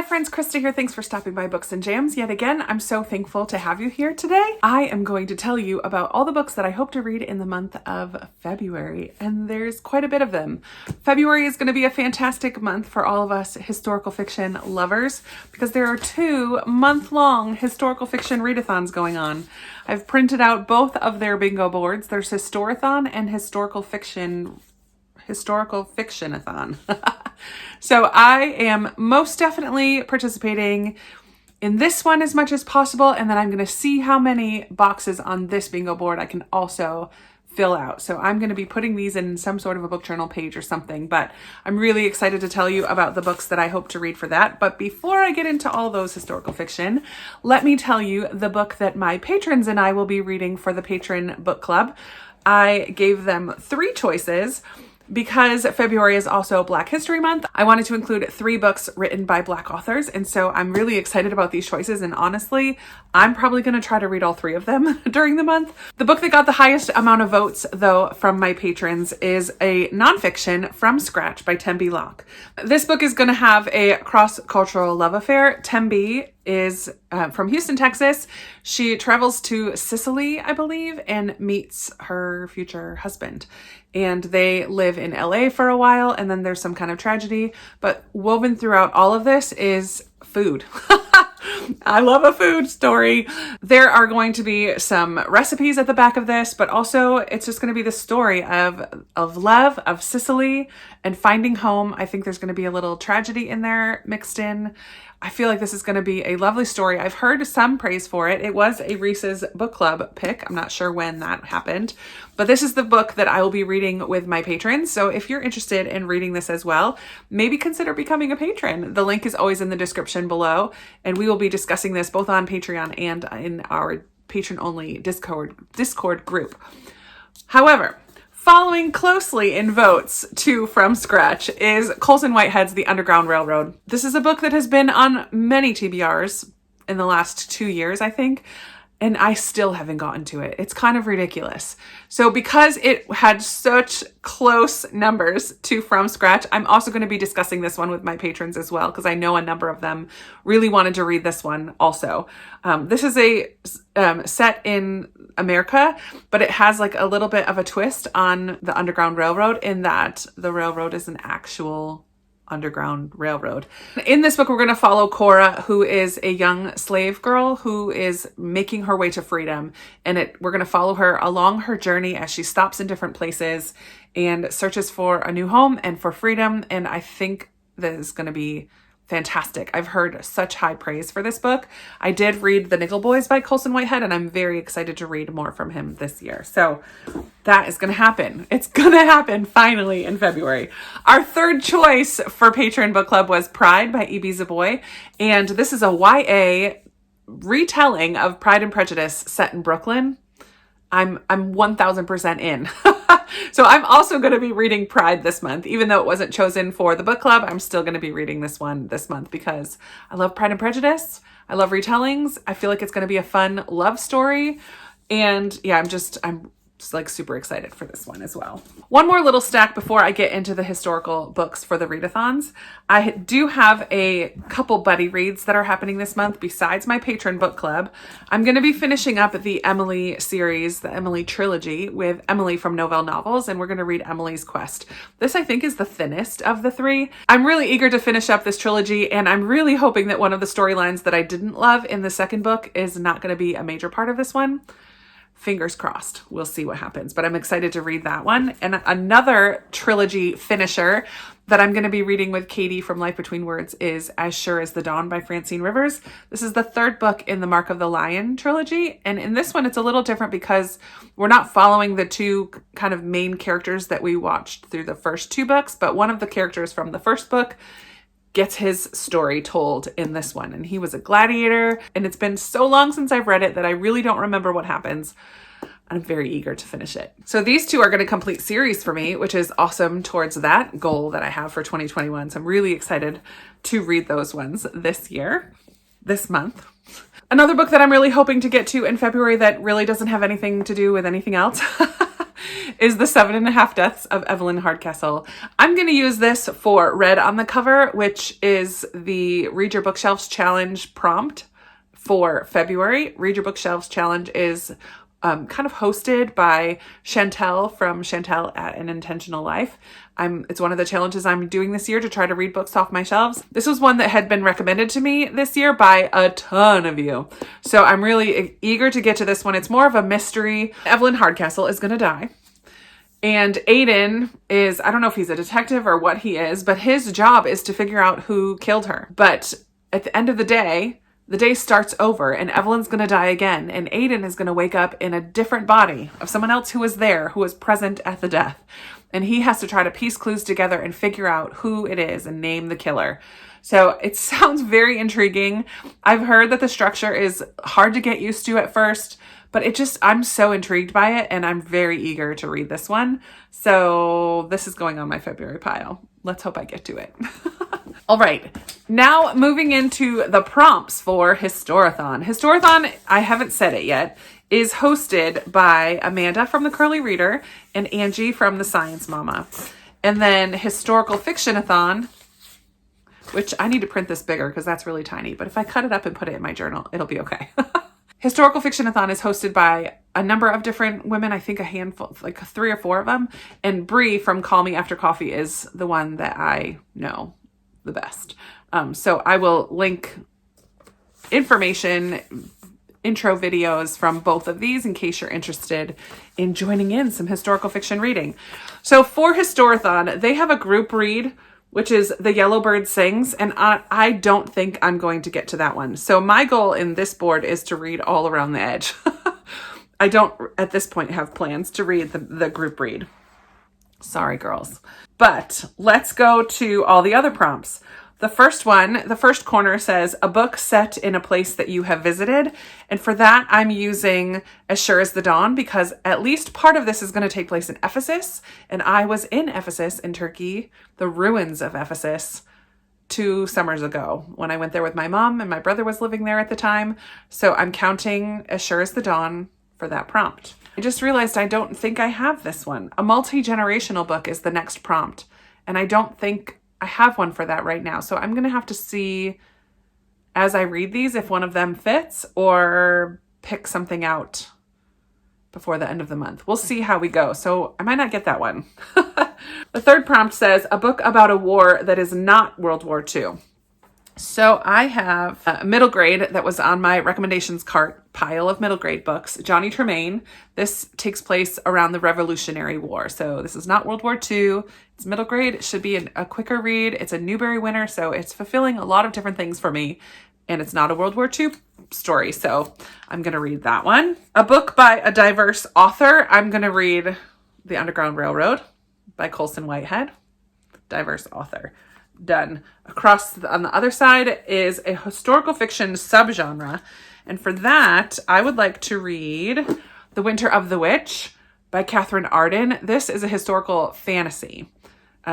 friends, Krista here. Thanks for stopping by Books and Jams yet again. I'm so thankful to have you here today. I am going to tell you about all the books that I hope to read in the month of February, and there's quite a bit of them. February is going to be a fantastic month for all of us historical fiction lovers because there are 2 month-long historical fiction readathons going on. I've printed out both of their bingo boards. There's Historathon and HistoricalFictionathon. So I am most definitely participating in this one as much as possible, and then I'm going to see how many boxes on this bingo board I can also fill out. So I'm going to be putting these in some sort of a book journal page or something, but I'm really excited to tell you about the books that I hope to read for that. But before I get into all those historical fiction, let me tell you the book that my patrons and I will be reading for the Patron Book Club. I gave them 3 choices. Because February is also Black History Month, I wanted to include 3 books written by Black authors, and so I'm really excited about these choices, and honestly, I'm probably going to try to read all 3 of them during the month. The book that got the highest amount of votes, though, from my patrons is a nonfiction from scratch by Tembi Locke. This book is going to have a cross-cultural love affair. Tembi is from Houston, Texas. She travels to Sicily, I believe, and meets her future husband. And they live in LA for a while, and then there's some kind of tragedy. But woven throughout all of this is food. I love a food story. There are going to be some recipes at the back of this, but also it's just going to be the story of love, of Sicily, and finding home. I think there's going to be a little tragedy in there mixed in. I feel like this is going to be a lovely story. I've heard some praise for it. It was a Reese's Book Club pick. I'm not sure when that happened, but this is the book that I will be reading with my patrons. So if you're interested in reading this as well, maybe consider becoming a patron. The link is always in the description below, and we will be discussing this both on Patreon and in our patron-only Discord group. However, following closely in votes to From Scratch is Colson Whitehead's The Underground Railroad. This is a book that has been on many TBRs in the last 2 years, I think, and I still haven't gotten to it. It's kind of ridiculous. So because it had such close numbers to From Scratch, I'm also going to be discussing this one with my patrons as well, because I know a number of them really wanted to read this one also. This is a set in America, but it has like a little bit of a twist on the Underground Railroad in that the railroad is an actual Underground Railroad. In this book, we're going to follow Cora, who is a young slave girl who is making her way to freedom. And we're going to follow her along her journey as she stops in different places and searches for a new home and for freedom. And I think this is going to be fantastic. I've heard such high praise for this book. I did read The Nickel Boys by Colson Whitehead, and I'm very excited to read more from him this year. So that is going to happen. It's going to happen finally in February. Our third choice for Patron Book Club was Pride by E.B. Zaboy, and this is a YA retelling of Pride and Prejudice set in Brooklyn. I'm 1000% in. So I'm also going to be reading Pride this month. Even though it wasn't chosen for the book club, I'm still going to be reading this one this month because I love Pride and Prejudice. I love retellings. I feel like it's going to be a fun love story. And yeah, I'm just like super excited for this one as well. One more little stack before I get into the historical books for the readathons. I do have a couple buddy reads that are happening this month besides my Patron Book Club. I'm going to be finishing up the Emily series, the Emily trilogy, with Emily from Novell Novels, and we're going to read Emily's Quest. This, I think, is the thinnest of the 3. I'm really eager to finish up this trilogy, and I'm really hoping that one of the storylines that I didn't love in the second book is not going to be a major part of this one. Fingers crossed. We'll see what happens, but I'm excited to read that one. And another trilogy finisher that I'm going to be reading with Katie from Life Between Words is As Sure as the Dawn by Francine Rivers. This is the 3rd book in the Mark of the Lion trilogy. And in this one, it's a little different because we're not following the 2 kind of main characters that we watched through the first 2 books, but one of the characters from the first book gets his story told in this one. And he was a gladiator, and it's been so long since I've read it that I really don't remember what happens. I'm very eager to finish it. So these 2 are going to complete series for me, which is awesome towards that goal that I have for 2021. So I'm really excited to read those ones this month. Another book that I'm really hoping to get to in February that really doesn't have anything to do with anything else is The 7.5 Deaths of Evelyn Hardcastle. I'm going to use this for Red on the Cover, which is the Read Your Bookshelves Challenge prompt for February. Read Your Bookshelves Challenge is kind of hosted by Chantel from Chantel at An Intentional Life. It's one of the challenges I'm doing this year to try to read books off my shelves. This was one that had been recommended to me this year by a ton of you. So I'm really eager to get to this one. It's more of a mystery. Evelyn Hardcastle is going to die. And Aiden is, I don't know if he's a detective or what he is, but his job is to figure out who killed her. But at the end of the day starts over and Evelyn's going to die again. And Aiden is going to wake up in a different body of someone else who was there, who was present at the death. And he has to try to piece clues together and figure out who it is and name the killer. So it sounds very intriguing. I've heard that the structure is hard to get used to at first, but I'm so intrigued by it and I'm very eager to read this one. So this is going on my February pile. Let's hope I get to it. All right, now moving into the prompts for Historathon. Historathon, I haven't said it yet, is hosted by Amanda from The Curly Reader and Angie from The Science Mama. And then Historical Fictionathon, which I need to print this bigger because that's really tiny, but if I cut it up and put it in my journal, it'll be okay. Historical Fictionathon is hosted by a number of different women, I think a handful, like 3 or 4 of them. And Bree from Call Me After Coffee is the one that I know the best. So I will link information, intro videos from both of these in case you're interested in joining in some historical fiction reading. So for Historathon, they have a group read, which is The Yellowbird Sings, and I don't think I'm going to get to that one. So my goal in this board is to read All Around the Edge. I don't, at this point, have plans to read the group read. Sorry, girls. But let's go to all the other prompts. The first one, the first corner says, a book set in a place that you have visited. And for that, I'm using As Sure as the Dawn because at least part of this is going to take place in Ephesus. And I was in Ephesus in Turkey, the ruins of Ephesus, 2 summers ago when I went there with my mom and my brother was living there at the time. So I'm counting As Sure as the Dawn for that prompt. I just realized I don't think I have this one. A multi-generational book is the next prompt. And I don't think I have one for that right now. So I'm going to have to see as I read these if one of them fits or pick something out before the end of the month. We'll see how we go. So I might not get that one. The third prompt says a book about a war that is not World War II. So I have a middle grade that was on my recommendations cart pile of middle grade books, Johnny Tremain. This takes place around the Revolutionary War. So this is not World War II. It's middle grade. It should be a quicker read. It's a Newbery winner, so it's fulfilling a lot of different things for me. And it's not a World War II story, so I'm going to read that one. A book by a diverse author. I'm going to read The Underground Railroad by Colson Whitehead. Diverse author. Done. On the other side is a historical fiction subgenre. And for that, I would like to read The Winter of the Witch by Catherine Arden. This is a historical fantasy.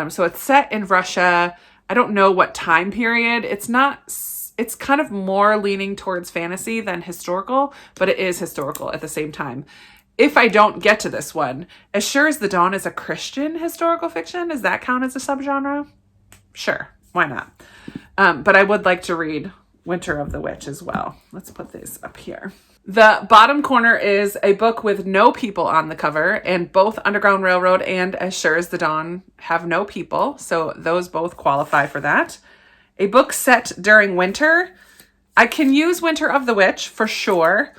So it's set in Russia. I don't know what time period. It's kind of more leaning towards fantasy than historical, but it is historical at the same time. If I don't get to this one, As Sure as the Dawn is a Christian historical fiction. Does that count as a subgenre? Sure, why not? But I would like to read Winter of the Witch as well. Let's put this up here. The bottom corner is a book with no people on the cover, and both Underground Railroad and As Sure as the Dawn have no people, so those both qualify for that. A book set during winter. I can use Winter of the Witch for sure,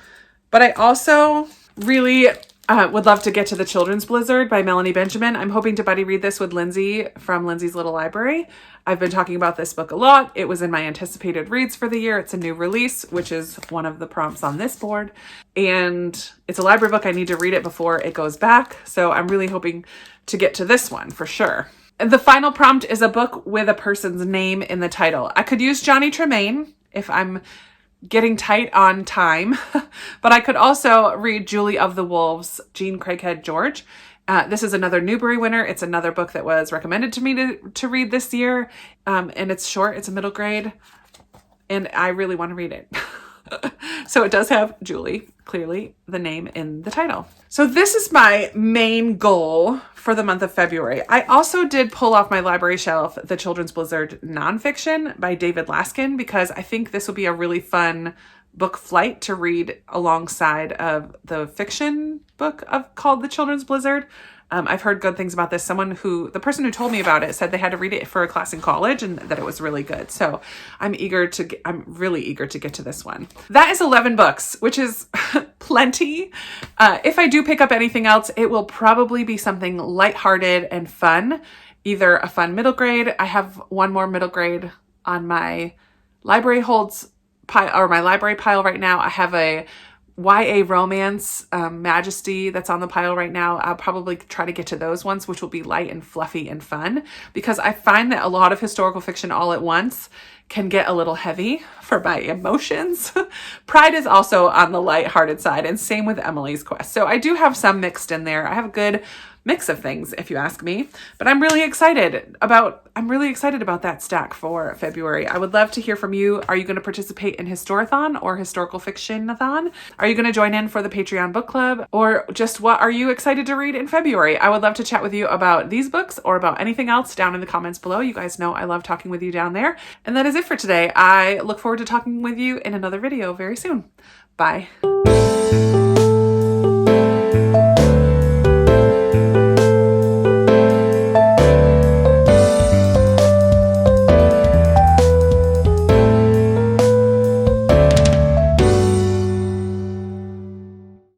but I also really would love to get to The Children's Blizzard by Melanie Benjamin. I'm hoping to buddy read this with Lindsey from Lindsey's Little Library. I've been talking about this book a lot. It was in my anticipated reads for the year. It's a new release, which is one of the prompts on this board. And it's a library book. I need to read it before it goes back. So I'm really hoping to get to this one for sure. And the final prompt is a book with a person's name in the title. I could use Johnny Tremain if I'm getting tight on time, but I could also read Julie of the Wolves, Jean Craighead George. This is another Newbery winner. It's another book that was recommended to me to read this year. And it's short, it's a middle grade, and I really want to read it. So it does have Julie, clearly the name in the title. So this is my main goal for the month of February. I also did pull off my library shelf The Children's Blizzard nonfiction by David Laskin, because I think this will be a really fun book flight to read alongside of the fiction book called The Children's Blizzard. I've heard good things about this. The person who told me about it said they had to read it for a class in college and that it was really good. So I'm really eager to get to this one. That is 11 books, which is plenty. If I do pick up anything else, it will probably be something lighthearted and fun, either a fun middle grade. I have one more middle grade on my library holds pile, or my library pile right now. I have a YA romance, Majesty, that's on the pile right now. I'll probably try to get to those ones, which will be light and fluffy and fun, because I find that a lot of historical fiction all at once can get a little heavy for my emotions. Pride is also on the lighthearted side, and same with Emily's Quest. So I do have some mixed in there. I have a good mix of things, if you ask me, but I'm really excited about that stack for February. I would love to hear from you. Are you going to participate in Historathon or Historical Fictionathon? Are you going to join in for the Patreon book club? Or just what are you excited to read in February? I would love to chat with you about these books or about anything else down in the comments below. You guys know I love talking with you down there. And that is it for today. I look forward to talking with you in another video very soon. Bye.